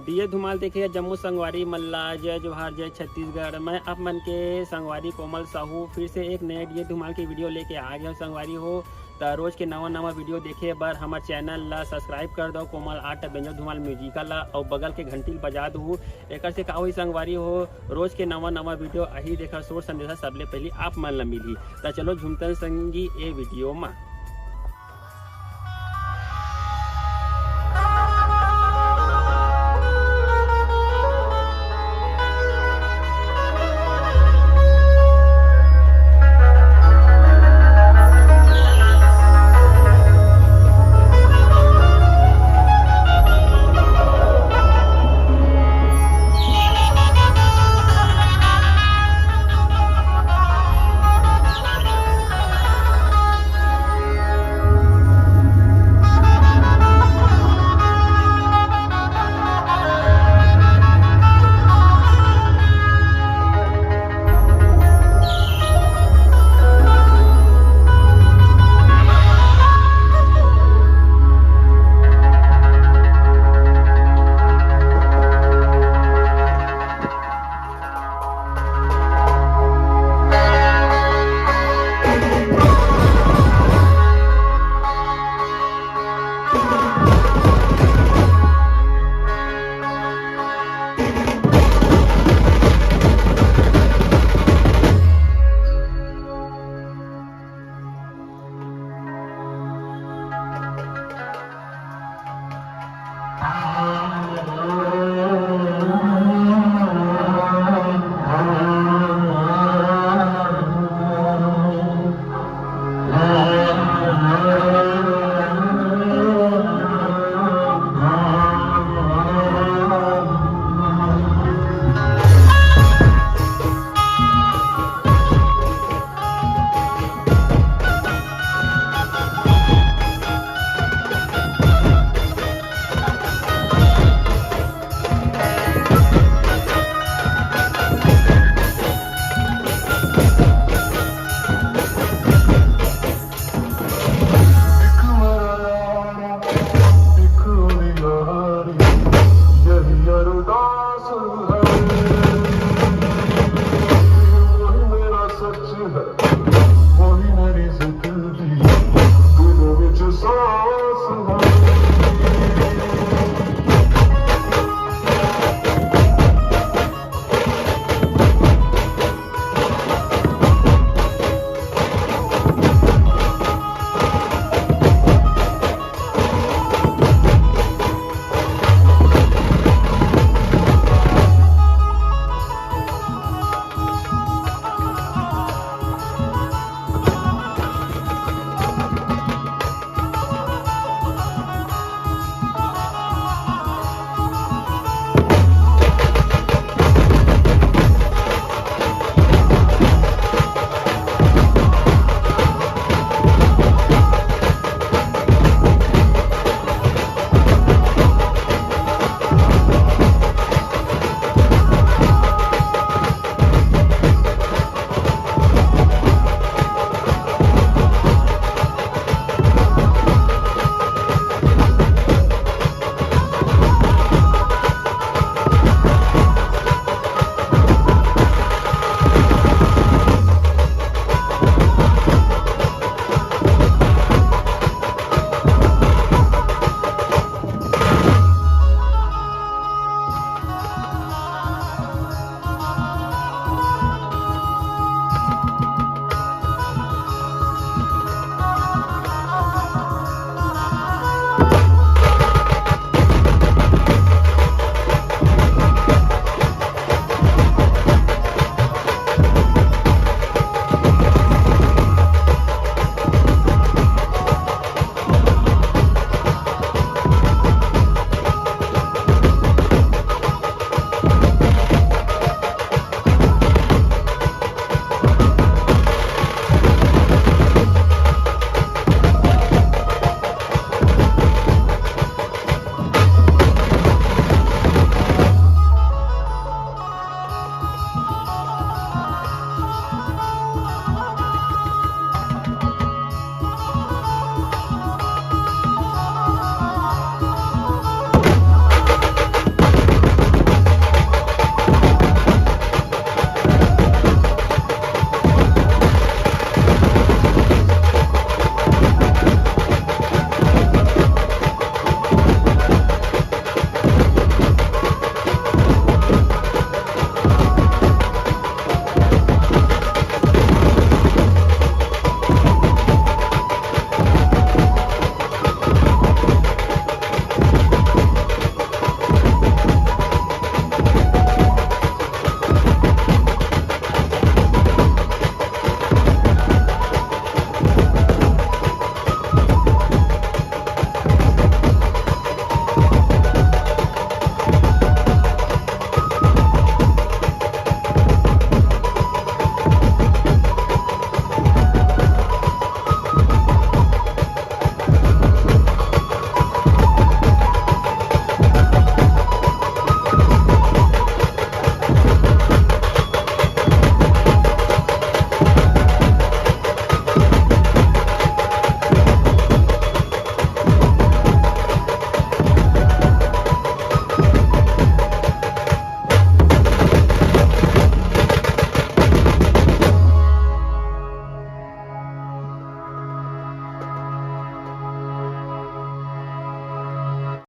DJ Dhumal देखिए जम्मू संगवारी मल्ला जय जोहार जय छत्तीसगढ़। मैं आप मन के संगवारी कोमल साहू फिर से एक नए डीजे धुमाल की वीडियो लेके आ गया संगवारी हो। तो रोज के नवा वीडियो देखे बर हमारे चैनल ला सब्सक्राइब कर दो कोमल आर्ट बेंजो धुमाल म्यूजिकल ला और बगल के घंटी बजा दू। एक से का हुई संगवारी हो रोज के नवा वीडियो अही देखा सोर संदेशा सबले पहले आप मन ला मिली। तो चलो झुमतन संगी ए वीडियो में।